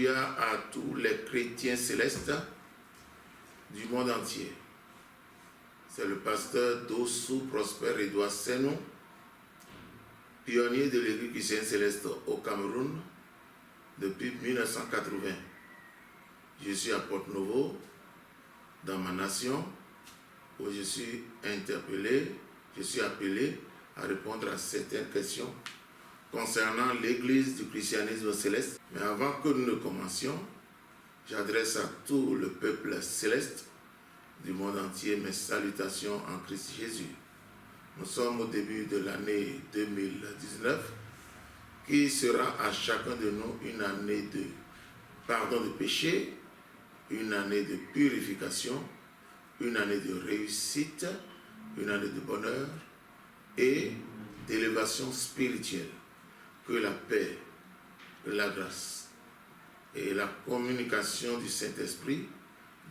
Alléluia à tous les chrétiens célestes du monde entier. C'est le pasteur Dossou Prosper Edouard Senou, pionnier de l'Église chrétienne céleste au Cameroun depuis 1980. Je suis à Porte-Novo, dans ma nation, où je suis appelé à répondre à certaines questions concernant l'Église du christianisme céleste. Mais avant que nous ne commencions, j'adresse à tout le peuple céleste du monde entier mes salutations en Christ Jésus. Nous sommes au début de l'année 2019, qui sera à chacun de nous une année de pardon de péché, une année de purification, une année de réussite, une année de bonheur et d'élévation spirituelle. Que la paix, la grâce et la communication du Saint-Esprit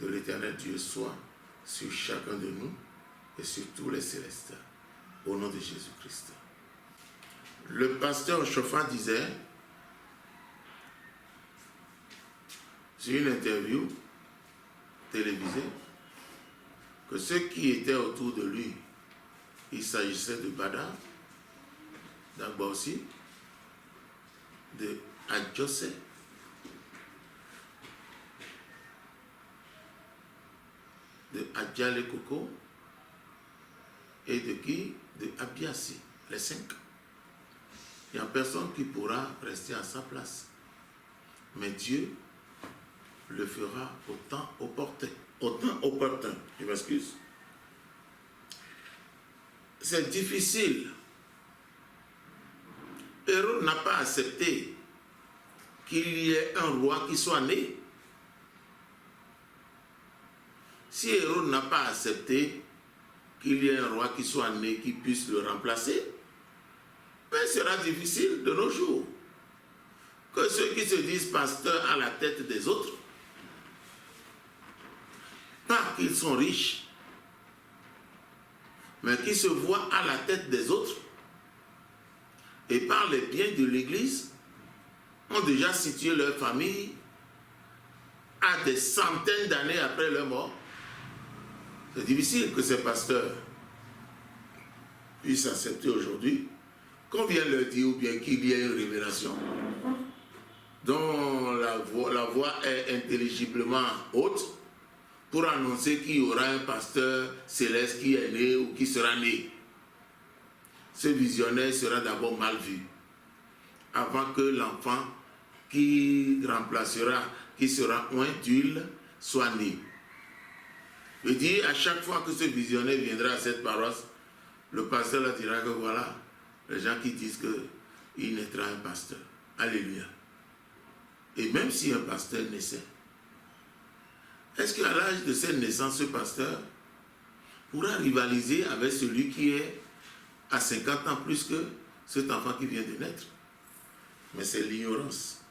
de l'Éternel Dieu soit sur chacun de nous et sur tous les célestes. Au nom de Jésus-Christ. Le pasteur Chauffin disait, sur une interview télévisée, que ceux qui étaient autour de lui, il s'agissait de Bada, d'Agbaossi, de Adjose, de Adjale Koko et de qui? De Abiassi, les 5. Il n'y a personne qui pourra rester à sa place. Mais Dieu le fera au temps opportun. Je m'excuse. C'est difficile. Hérode n'a pas accepté qu'il y ait un roi qui soit né. Si Hérode n'a pas accepté qu'il y ait un roi qui soit né, qui puisse le remplacer, mais il sera difficile de nos jours que ceux qui se disent pasteurs à la tête des autres, pas qu'ils sont riches, mais qui se voient à la tête des autres et par les biens de l'Église, ont déjà situé leur famille à des centaines d'années après leur mort. C'est difficile que ces pasteurs puissent accepter aujourd'hui qu'on vienne leur dire ou bien qu'il y ait une révélation dont la voix est intelligiblement haute pour annoncer qu'il y aura un pasteur céleste qui est né ou qui sera né. Ce visionnaire sera d'abord mal vu avant que l'enfant qui remplacera, qui sera oint d'huile, soit né. Je dis, à chaque fois que ce visionnaire viendra à cette paroisse, le pasteur leur dira que voilà, les gens qui disent qu'il naîtra un pasteur. Alléluia. Et même si un pasteur naissait, est-ce qu'à l'âge de cette naissance, ce pasteur pourra rivaliser avec celui qui est à 50 ans plus que cet enfant qui vient de naître? Mais c'est l'ignorance.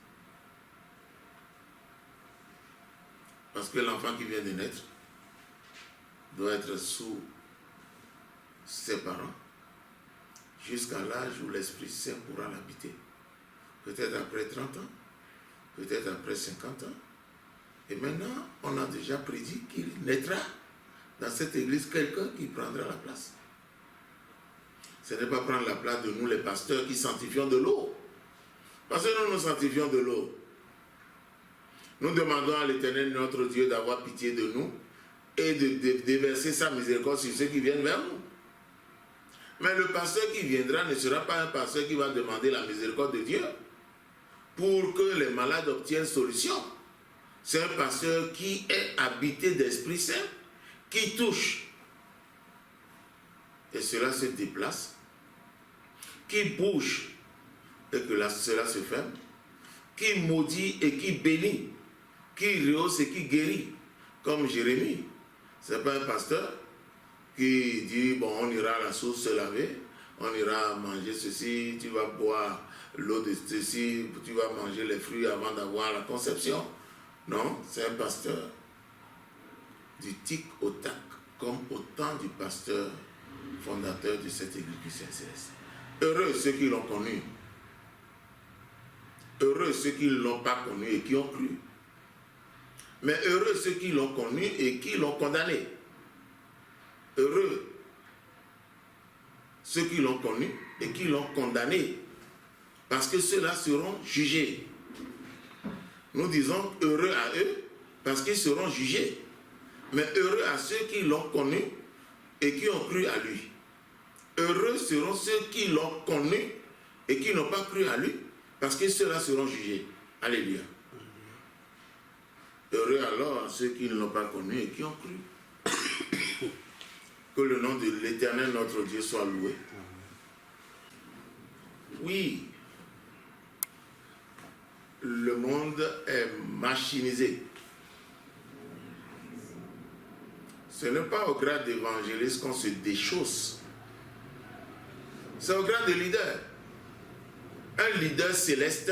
Parce que l'enfant qui vient de naître doit être sous ses parents jusqu'à l'âge où l'Esprit Saint pourra l'habiter. Peut-être après 30 ans, peut-être après 50 ans. Et maintenant, on a déjà prédit qu'il naîtra dans cette église quelqu'un qui prendra la place. Ce n'est pas prendre la place de nous les pasteurs qui sanctifions de l'eau. Parce que nous sanctifions de l'eau. Nous demandons à l'Éternel notre Dieu d'avoir pitié de nous et de déverser sa miséricorde sur ceux qui viennent vers nous. Mais le pasteur qui viendra ne sera pas un pasteur qui va demander la miséricorde de Dieu pour que les malades obtiennent solution. C'est un pasteur qui est habité d'Esprit Saint, qui touche. Et cela se déplace, qui bouge et que cela se ferme, qui maudit et qui bénit, qui rehausse et qui guérit, comme Jérémie. Ce n'est pas un pasteur qui dit, bon, on ira à la source se laver, on ira manger ceci, tu vas boire l'eau de ceci, tu vas manger les fruits avant d'avoir la conception. Non, c'est un pasteur du tic au tac, comme au temps du pasteur fondateur de cette église chrétienne céleste. Heureux ceux qui l'ont connu. Heureux ceux qui ne l'ont pas connu et qui ont cru. Mais heureux ceux qui l'ont connu et qui l'ont condamné. Heureux ceux qui l'ont connu et qui l'ont condamné. Parce que ceux-là seront jugés. Nous disons heureux à eux parce qu'ils seront jugés. Mais heureux à ceux qui l'ont connu et qui ont cru à lui. Heureux seront ceux qui l'ont connu et qui n'ont pas cru à lui, parce que ceux-là seront jugés. Alléluia. Heureux alors à ceux qui ne l'ont pas connu et qui ont cru. Que le nom de l'Éternel, notre Dieu, soit loué. Oui, le monde est machinisé. Ce n'est pas au grade d'évangéliste qu'on se déchausse. C'est au grade de leader. Un leader céleste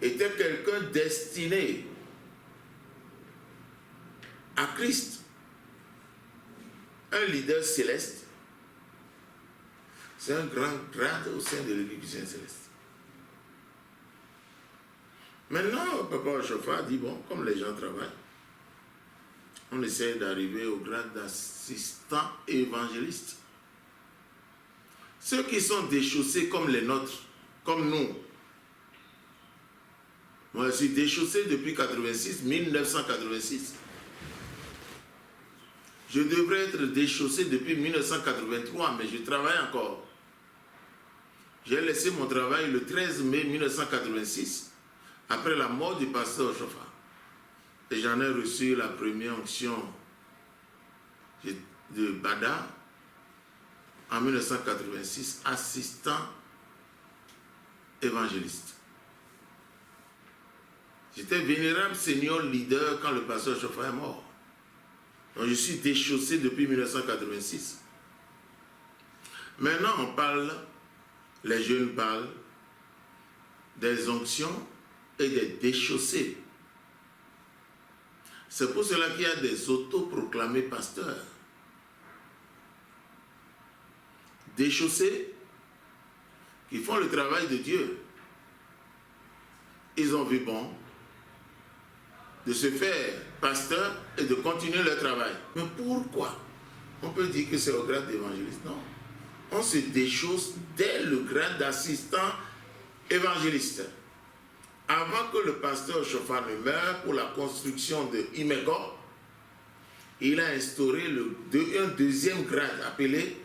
était quelqu'un destiné à Christ. Un leader céleste, c'est un grand grade au sein de l'Église céleste. Maintenant, Papa Ochofa dit, bon, comme les gens travaillent, on essaie d'arriver au grade d'assistant évangéliste. Ceux qui sont déchaussés comme les nôtres, comme nous. Moi, je suis déchaussé depuis 1986. Je devrais être déchaussé depuis 1983, mais je travaille encore. J'ai laissé mon travail le 13 mai 1986, après la mort du pasteur Ochofa. Et j'en ai reçu la première onction de Bada en 1986, assistant évangéliste. J'étais vénérable senior leader quand le pasteur Ochofa est mort. Donc je suis déchaussé depuis 1986. Maintenant on parle, les jeunes parlent des onctions et des déchaussés. C'est pour cela qu'il y a des autoproclamés pasteurs. Déchaussés qui font le travail de Dieu. Ils ont vu bon de se faire pasteur et de continuer leur travail. Mais pourquoi? On peut dire que c'est au grade d'évangéliste. Non. On se déchausse dès le grade d'assistant évangéliste. Avant que le pasteur Ochofa ne meure pour la construction de Imego, il a instauré un deuxième grade appelé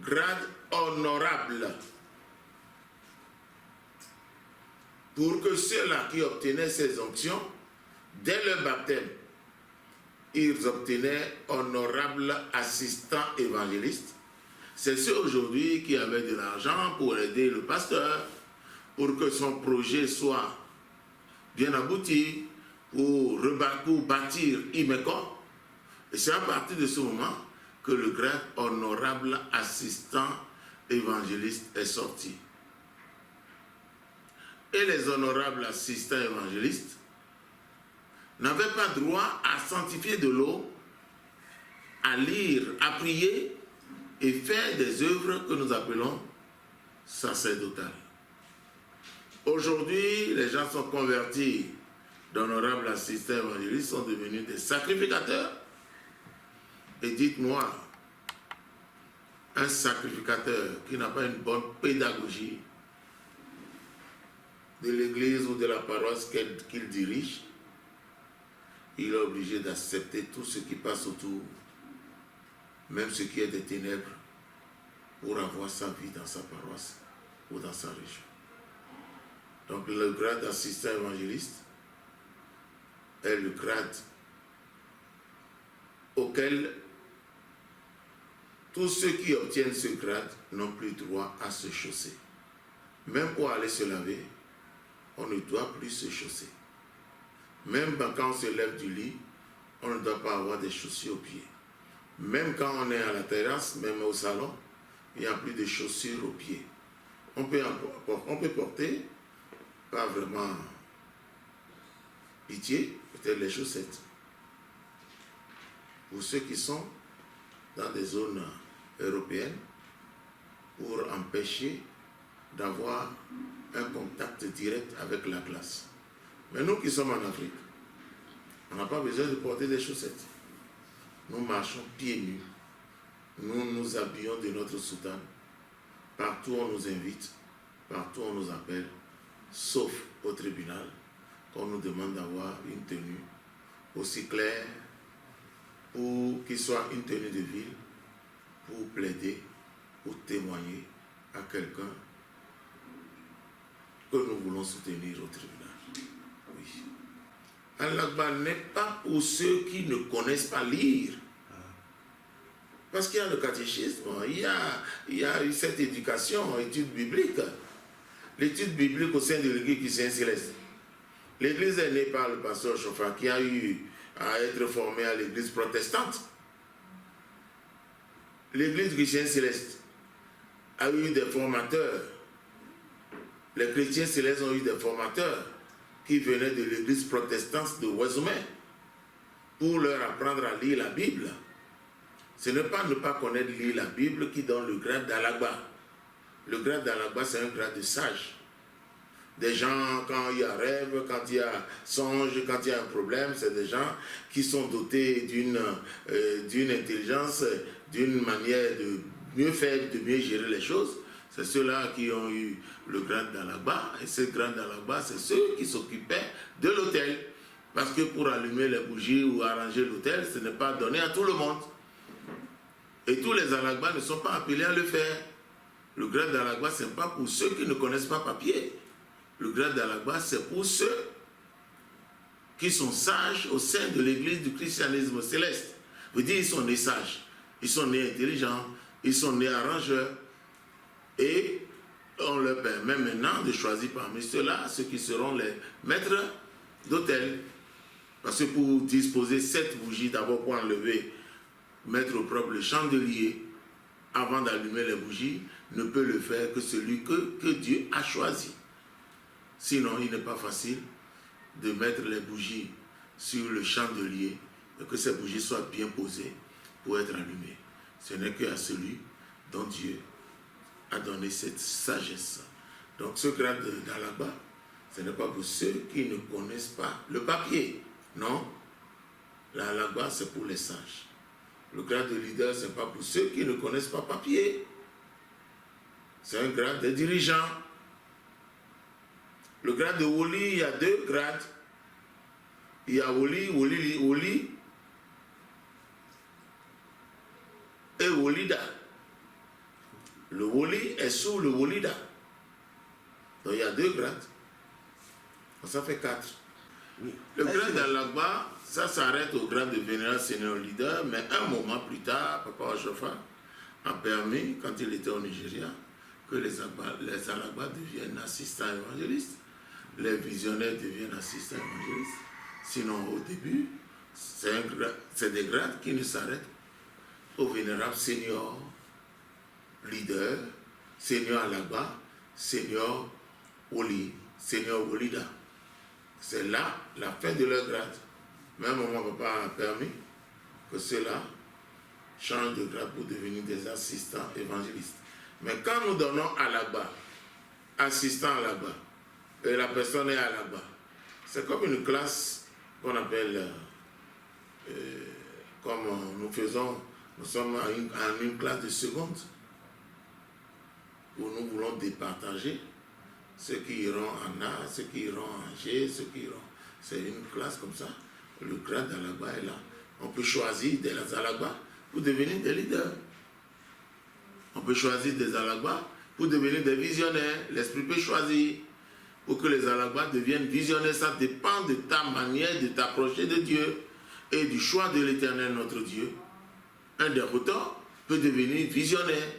grade honorable. Pour que ceux-là qui obtenaient ces onctions, dès leur baptême, ils obtenaient honorable assistant évangéliste. C'est ceux aujourd'hui qui avaient de l'argent pour aider le pasteur, pour que son projet soit bien abouti, pour bâtir Imeko. Et c'est à partir de ce moment que le grade honorable assistant évangéliste est sorti. Et les honorables assistants évangélistes n'avaient pas droit à sanctifier de l'eau, à lire, à prier et faire des œuvres que nous appelons sacerdotales. Aujourd'hui, les gens sont convertis d'honorables assistants évangélistes, sont devenus des sacrificateurs. Et dites-moi, un sacrificateur qui n'a pas une bonne pédagogie de l'église ou de la paroisse qu'il dirige, il est obligé d'accepter tout ce qui passe autour, même ce qui est des ténèbres, pour avoir sa vie dans sa paroisse ou dans sa région. Donc le grade d'assistant évangéliste est le grade auquel tous ceux qui obtiennent ce grade n'ont plus droit à se chausser. Même pour aller se laver, on ne doit plus se chausser. Même quand on se lève du lit, on ne doit pas avoir des chaussures aux pieds. Même quand on est à la terrasse, même au salon, il n'y a plus de chaussures aux pieds. On peut porter, pas vraiment pitié, peut-être les chaussettes. Pour ceux qui sont dans des zones européennes, pour empêcher d'avoir un contact direct avec la glace. Mais nous qui sommes en Afrique, on n'a pas besoin de porter des chaussettes. Nous marchons pieds nus. Nous nous habillons de notre soutane. Partout on nous invite, partout on nous appelle, sauf au tribunal, qu'on nous demande d'avoir une tenue aussi claire pour qu'il soit une tenue de ville, pour plaider, pour témoigner à quelqu'un que nous voulons soutenir au tribunal. Oui. Al-Akbar n'est pas pour ceux qui ne connaissent pas lire. Parce qu'il y a le catéchisme, il y a cette éducation, étude biblique. L'étude biblique au sein de l'église chrétienne céleste. L'église est née par le pasteur Chauffard qui a eu à être formé à l'église protestante. L'église chrétienne céleste a eu des formateurs. Les chrétiens célestes ont eu des formateurs qui venaient de l'église protestante de Ouazoumen pour leur apprendre à lire la Bible. Ce n'est pas ne pas connaître lire la Bible qui donne le grade d'Al-Akbar. Le grade d'Al-Akbar, c'est un grade de sage. Des gens, quand il y a rêve, quand il y a songe, quand il y a un problème, c'est des gens qui sont dotés d'une intelligence, d'une manière de mieux faire, de mieux gérer les choses. C'est ceux-là qui ont eu le grade d'Al-Akbar. Et ce grade d'Al-Akbar, c'est ceux qui s'occupaient de l'autel. Parce que pour allumer les bougies ou arranger l'autel, ce n'est pas donné à tout le monde. Et tous les Al-Akbar ne sont pas appelés à le faire. Le grade d'Al-Akbar, ce n'est pas pour ceux qui ne connaissent pas papier. Le grade d'Al-Akbar, c'est pour ceux qui sont sages au sein de l'église du christianisme céleste. Vous dites, ils sont nés sages, ils sont nés intelligents, ils sont nés arrangeurs. Et on leur permet maintenant de choisir parmi ceux-là ceux qui seront les maîtres d'autel. Parce que pour disposer 7 bougies, d'abord pour enlever, mettre au propre le chandelier, avant d'allumer les bougies, ne peut le faire que celui que Dieu a choisi. Sinon, il n'est pas facile de mettre les bougies sur le chandelier et que ces bougies soient bien posées pour être allumées. Ce n'est qu'à celui dont Dieu a donné cette sagesse. Donc ce grade d'Al-Akbar, ce n'est pas pour ceux qui ne connaissent pas le papier. Non, l'Al-Akbar, c'est pour les sages. Le grade de leader, ce n'est pas pour ceux qui ne connaissent pas papier. C'est un grade de dirigeant. Le grade de Woli, il y a 2 grades. Il y a Woli et Wolida. Le Woli est sous le Wolida. Donc il y a 2 grades. Donc, ça fait 4. Oui. Le grade d'Al-Akbar, ça s'arrête au grade de vénéral senior leader, mais un moment plus tard, Papa Ochofa a permis, quand il était au Nigeria, que les Al-Akbar deviennent assistants évangélistes. Les visionnaires deviennent assistants évangélistes. Sinon, au début, c'est des grades qui ne s'arrêtent au vénérable senior leader, senior Al-Akbar, senior Woli, senior Wolida. C'est là la fin de leur grade. Même mon papa a permis que ceux-là changent de grade pour devenir des assistants évangélistes. Mais quand nous donnons Al-Akbar, assistant Al-Akbar, et la personne est Al-Akbar, c'est comme une classe qu'on appelle, comme nous sommes en une classe de seconde, où nous voulons départager ceux qui iront en A, ceux qui iront en G, ceux qui iront. C'est une classe comme ça. Le grade d'Al-Akbar est là. On peut choisir des Al-Akbar pour devenir des leaders. On peut choisir des Al-Akbar pour devenir des visionnaires. L'esprit peut choisir pour que les Al-Akbar deviennent visionnaires. Ça dépend de ta manière de t'approcher de Dieu et du choix de l'Éternel, notre Dieu. Un déroutant peut devenir visionnaire.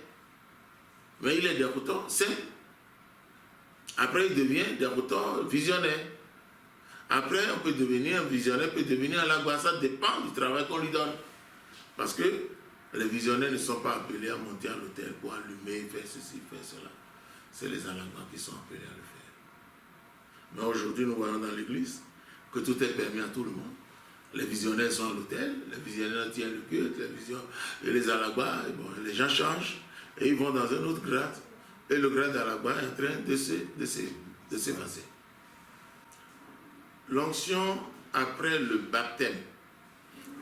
Mais il est déroutant saint. Après, il devient déroutant visionnaire. Après, on peut devenir un visionnaire, peut devenir un Al-Akbar. Ça dépend du travail qu'on lui donne. Parce que les visionnaires ne sont pas appelés à monter à l'autel pour allumer, faire ceci, faire cela. C'est les Al-Akbar qui sont appelés à le faire. Mais aujourd'hui, nous voyons dans l'église que tout est permis à tout le monde. Les visionnaires sont à l'autel, les visionnaires tiennent le culte, et les Al-Akbar, bon, les gens changent et ils vont dans un autre grade. Et le grade d'Alagba est en train de s'effacer. L'onction après le baptême.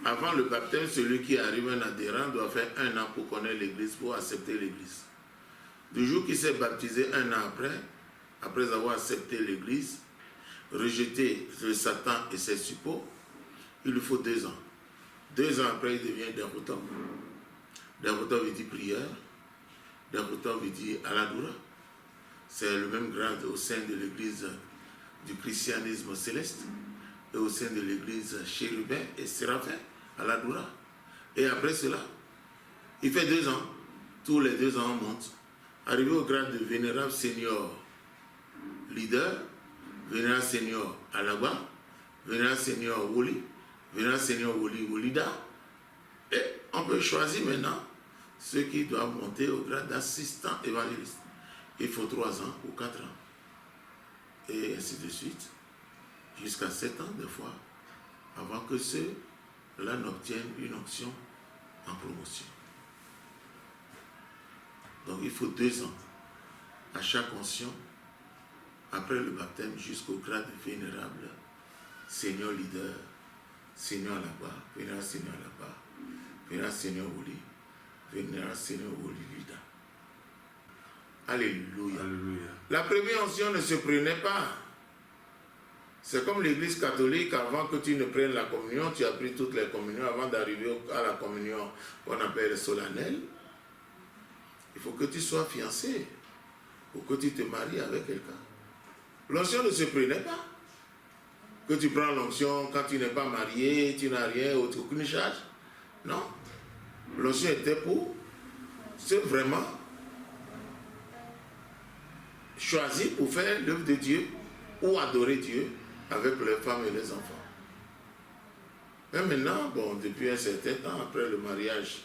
Avant le baptême, celui qui arrive un adhérent doit faire 1 an pour connaître l'église, pour accepter l'église. Du jour qu'il s'est baptisé 1 an après avoir accepté l'église, rejeté le Satan et ses suppôts, il lui faut 2 ans. 2 ans après, il devient déroutant. Déroutant veut dire prière. Déroutant veut dire Aladoura. C'est le même grade au sein de l'église du christianisme céleste et au sein de l'église chérubin et séraphin, Aladoura. Et après cela, il fait 2 ans. Tous les 2 ans, on monte. Arrivé au grade de vénérable senior leader, vénérable senior Alagba, vénérable senior Woli, vénérable senior Woli Wolida. Et on peut choisir maintenant ceux qui doivent monter au grade d'assistant évangéliste. Il faut 3 ans ou 4 ans. Et ainsi de suite, jusqu'à 7 ans des fois, avant que ceux-là n'obtiennent une onction en promotion. Donc il faut 2 ans à chaque onction, après le baptême, jusqu'au grade vénérable, Seigneur leader, Seigneur là-bas, vénérable Seigneur là-bas, vénérable Seigneur Woli, vénérable Seigneur Woli Lida. Alléluia. Alléluia. La première onction ne se prenait pas. C'est comme l'église catholique, avant que tu ne prennes la communion, tu as pris toutes les communions avant d'arriver à la communion qu'on appelle solennelle. Il faut que tu sois fiancé ou que tu te maries avec quelqu'un. L'onction ne se prenait pas. Que tu prends l'onction quand tu n'es pas marié, tu n'as rien, aucune charge. Non. L'onction était pour ceux vraiment choisis pour faire l'œuvre de Dieu ou adorer Dieu avec les femmes et les enfants. Mais maintenant, bon, depuis un certain temps, après le mariage,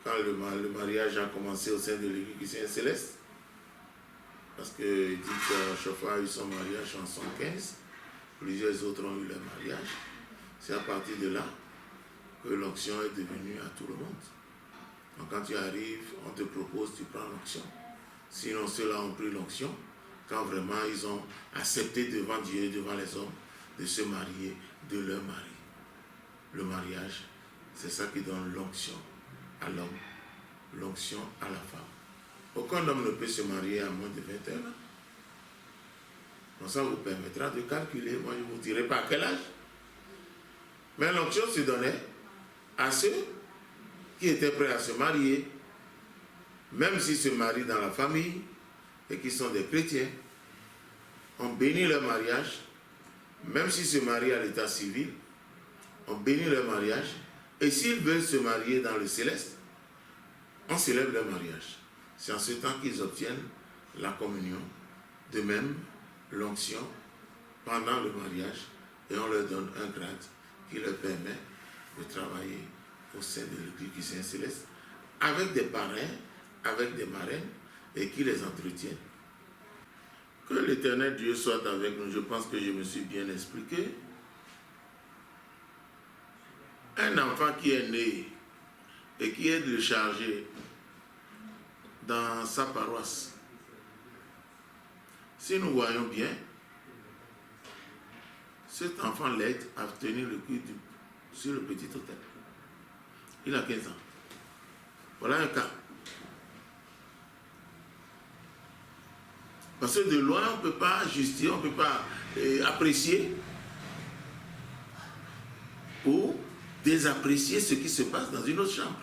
quand le mariage a commencé au sein de l'église chrétienne céleste, parce que Edith Chauffard a eu son mariage en 1915, plusieurs autres ont eu leur mariage. C'est à partir de là que l'onction est devenue à tout le monde. Donc quand tu arrives, on te propose, tu prends l'onction. Sinon ceux-là ont pris l'onction quand vraiment ils ont accepté devant Dieu et devant les hommes de se marier de leur mari. Le mariage, c'est ça qui donne l'onction à l'homme, l'onction à la femme. Aucun homme ne peut se marier à moins de 21 ans. Donc ça vous permettra de calculer. Moi, je ne vous dirai pas à quel âge. Mais l'onction se donnait à ceux qui étaient prêts à se marier, même s'ils se marient dans la famille et qui sont des chrétiens. On bénit leur mariage, même s'ils se marient à l'état civil, on bénit leur mariage. Et s'ils veulent se marier dans le céleste, on célèbre leur mariage. C'est en ce temps qu'ils obtiennent la communion. De même, l'onction pendant le mariage, et on leur donne un grade qui leur permet de travailler au sein de l'église chrétienne céleste avec des parrains, avec des marraines et qui les entretiennent. Que l'Éternel Dieu soit avec nous. Je pense que je me suis bien expliqué. Un enfant qui est né et qui est le chargé dans sa paroisse, si nous voyons bien, cet enfant l'aide à tenir le culte sur le petit autel. Il a 15 ans. Voilà un cas. Parce que de loin, on ne peut pas justifier, on ne peut pas apprécier ou désapprécier ce qui se passe dans une autre chambre.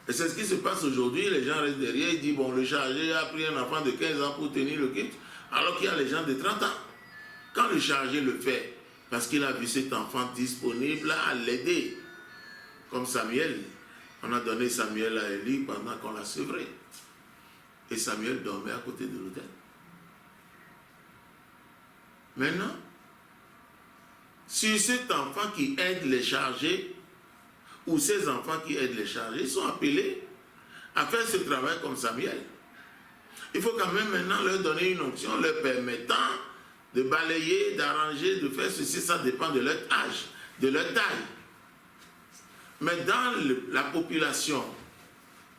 Et c'est ce qui se passe aujourd'hui. Les gens restent derrière, ils disent, bon, le chargé a pris un enfant de 15 ans pour tenir le culte, alors qu'il y a les gens de 30 ans. Quand le chargé le fait, parce qu'il a vu cet enfant disponible à l'aider, comme Samuel, on a donné Samuel à Élie pendant qu'on l'a sevré. Et Samuel dormait à côté de l'autel. Maintenant, si cet enfant qui aide les chargés, ou ces enfants qui aident les chargés, sont appelés à faire ce travail comme Samuel, il faut quand même maintenant leur donner une onction leur permettant de balayer, d'arranger, de faire ceci. Ça dépend de leur âge, de leur taille. Mais dans la population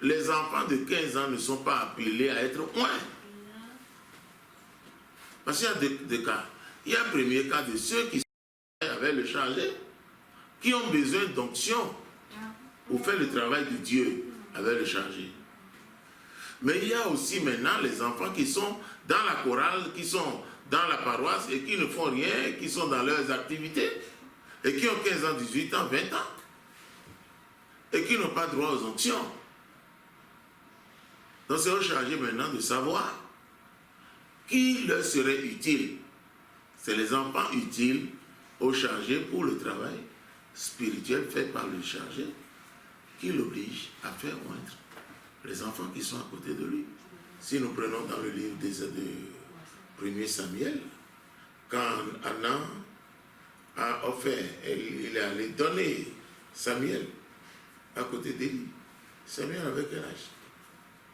les enfants de 15 ans ne sont pas appelés à être oints. Parce qu'il y a deux cas. Il y a un premier cas de ceux qui sont avec le chargé, qui ont besoin d'onction pour faire le travail de Dieu avec le chargé. Mais il y a aussi maintenant les enfants qui sont dans la chorale, qui sont dans la paroisse et qui ne font rien, qui sont dans leurs activités et qui ont 15 ans, 18 ans, 20 ans et qui n'ont pas droit aux onctions. Donc c'est au chargé maintenant de savoir qui leur serait utile. C'est les enfants utiles au chargé pour le travail spirituel fait par le chargé qui l'oblige à faire oindre les enfants qui sont à côté de lui. Si nous prenons dans le livre de 1er Samuel, quand Anna a offert, il est allé donner Samuel à côté d'Élie. Samuel avait quel âge?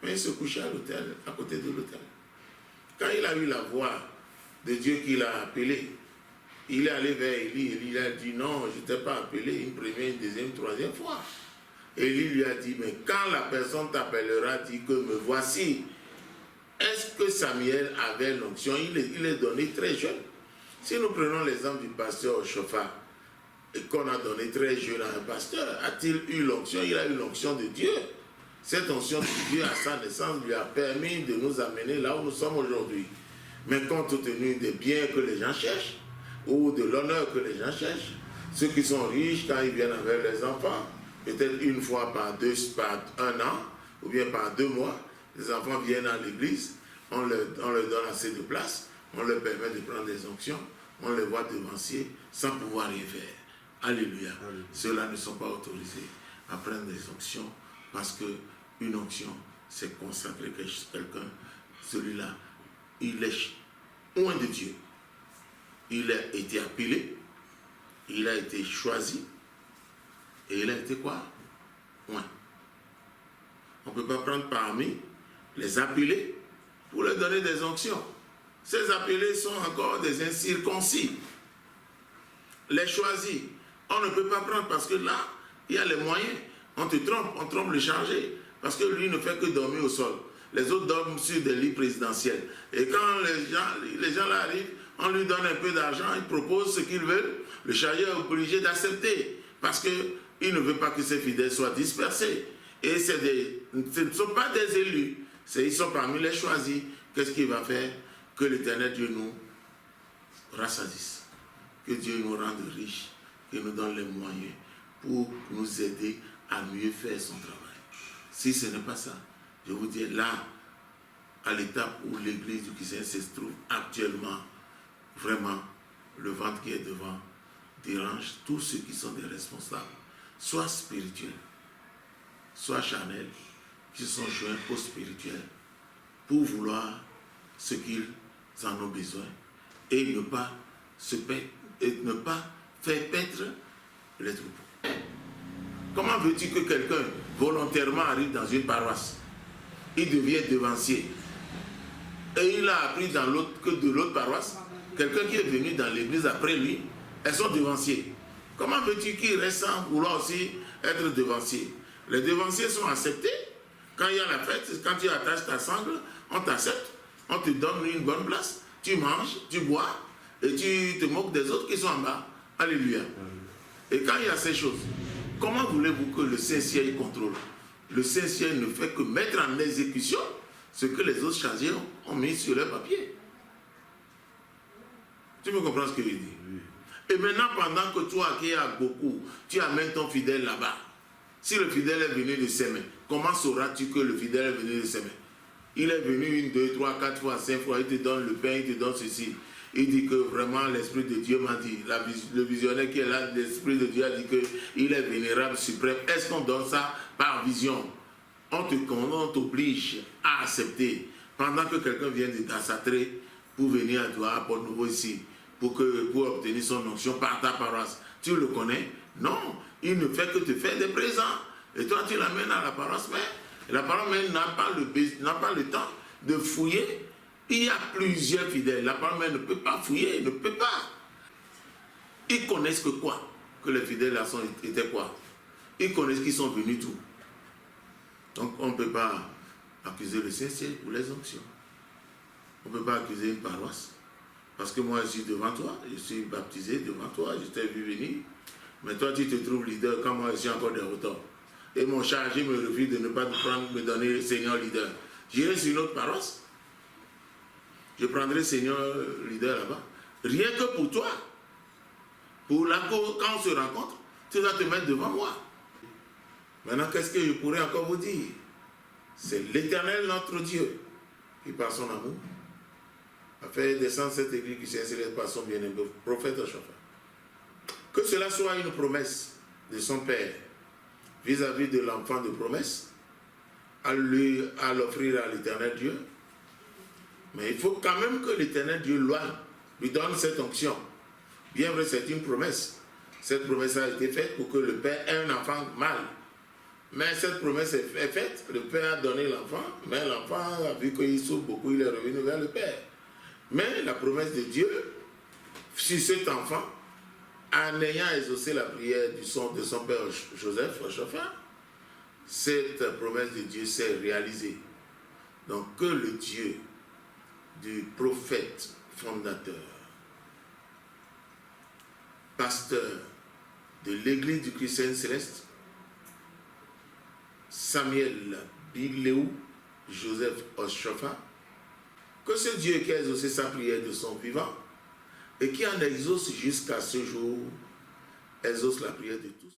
Mais il se couchait à l'autel, à côté de l'autel. Quand il a eu la voix de Dieu qui l'a appelé, il est allé vers Élie. Élie a dit non, je ne t'ai pas appelé une première, une deuxième, une troisième fois. Élie lui a dit, mais quand la personne t'appellera, dis que me voici. Est-ce que Samuel avait l'onction? Il est donné très jeune. Si nous prenons l'exemple du pasteur Chauffard, et qu'on a donné très jeune à un pasteur, a-t-il eu l'onction? Il a eu l'onction de Dieu. Cette onction de Dieu à sa naissance lui a permis de nous amener là où nous sommes aujourd'hui. Mais compte tenu des biens que les gens cherchent, ou de l'honneur que les gens cherchent, ceux qui sont riches, quand ils viennent avec les enfants, peut-être une fois par un an, ou bien par 2 mois, les enfants viennent à l'église, on leur donne assez de place, on leur permet de prendre des onctions, on les voit devanciers sans pouvoir rien faire. Alléluia. Ceux-là ne sont pas autorisés à prendre des onctions parce qu'une onction, c'est consacrer quelqu'un. Celui-là, il est loin de Dieu. Il a été appelé, il a été choisi, et il a été quoi? Loin. On ne peut pas prendre parmi les appelés pour leur donner des onctions. Ces appelés sont encore des incirconcis. Les choisis, on ne peut pas prendre parce que là, il y a les moyens. On te trompe, on trompe le chargé. Parce que lui ne fait que dormir au sol. Les autres dorment sur des lits présidentiels. Et quand les gens là arrivent, on lui donne un peu d'argent, il propose ce qu'ils veulent. Le chargé est obligé d'accepter. Parce qu'il ne veut pas que ses fidèles soient dispersés. Et ce ne sont pas des élus. Ils sont parmi les choisis. Qu'est-ce qu'il va faire? Que l'Éternel Dieu nous rassasie. Que Dieu nous rende riches. Qu'il nous donne les moyens pour nous aider à mieux faire son travail. Si ce n'est pas ça, je vous dis là, à l'étape où l'église du Christ se trouve actuellement, vraiment, le ventre qui est devant dérange tous ceux qui sont des responsables, soit spirituels, soit charnels, qui sont joints au spirituel, pour vouloir ce qu'ils en ont besoin et ne pas faire paître les troupeaux. Comment veux-tu que quelqu'un volontairement arrive dans une paroisse, il devient devancier, et il a appris que de l'autre paroisse, quelqu'un qui est venu dans l'église après lui, elles sont devanciers. Comment veux-tu qu'il reste sans vouloir aussi être devancier? Les devanciers sont acceptés. Quand il y a la fête, quand tu attaches ta sangle, on t'accepte, on te donne une bonne place, tu manges, tu bois, et tu te moques des autres qui sont en bas. Alléluia. Et quand il y a ces choses, comment voulez-vous que le Saint-Ciel contrôle? Le Saint-Ciel ne fait que mettre en exécution ce que les autres chargés ont mis sur leur papier. Tu me comprends ce que je dis? Et maintenant, pendant que toi qui as beaucoup, tu amènes ton fidèle là-bas. Si le fidèle est venu de ses mains, comment sauras-tu que le fidèle est venu de ses mains? Il est venu 1, 2, 3, 4 fois, 5 fois, il te donne le pain, il te donne ceci. Il dit que vraiment l'Esprit de Dieu m'a dit, le visionnaire qui est là, l'Esprit de Dieu a dit qu'il est vénérable, suprême. Est-ce qu'on donne ça par vision? On t'oblige à accepter. Pendant que quelqu'un vient de Dassatrer pour venir à toi, à Port-Nouveau ici, pour obtenir son onction par ta paroisse. Tu le connais? Non, il ne fait que te faire des présents. Et toi, tu l'amènes à la paroisse mère. Et la paroisse mère n'a pas le temps de fouiller. Il y a plusieurs fidèles. La paroisse mère ne peut pas fouiller, ne peut pas. Ils connaissent que quoi? Que les fidèles là étaient quoi? Ils connaissent qu'ils sont venus tout. Donc on ne peut pas accuser le Saint-Ciel pour les onctions. On ne peut pas accuser une paroisse. Parce que moi je suis devant toi, je suis baptisé devant toi, je t'ai vu venir. Mais toi tu te trouves leader quand moi je suis encore de retour. Et mon chargé me refuse de ne pas me donner le Seigneur leader. J'irai sur une autre paroisse. Je prendrai Seigneur leader là-bas. Rien que pour toi. Pour la cause, quand on se rencontre, tu dois te mettre devant moi. Maintenant, qu'est-ce que je pourrais encore vous dire? C'est l'Éternel, notre Dieu, qui par son amour a fait descendre cette église qui s'est installée par son bien-aimé prophète Joshaphat. Que cela soit une promesse de son Père vis-à-vis de l'enfant de promesse, à l'offrir à l'Éternel Dieu. Mais il faut quand même que l'Éternel Dieu lui donne cette onction. Bien vrai, c'est une promesse. Cette promesse a été faite pour que le Père ait un enfant mâle. Mais cette promesse est faite, le Père a donné l'enfant, mais l'enfant a vu qu'il souffre beaucoup, il est revenu vers le Père. Mais la promesse de Dieu, sur cet enfant, en ayant exaucé la prière de son père Joseph, cette promesse de Dieu s'est réalisée. Donc que le Dieu du prophète fondateur, pasteur de l'église du Christ céleste, Samuel Biléou Joseph Joshaphat, que ce Dieu qui a exaucé sa prière de son vivant et qui en exauce jusqu'à ce jour, exauce la prière de tous.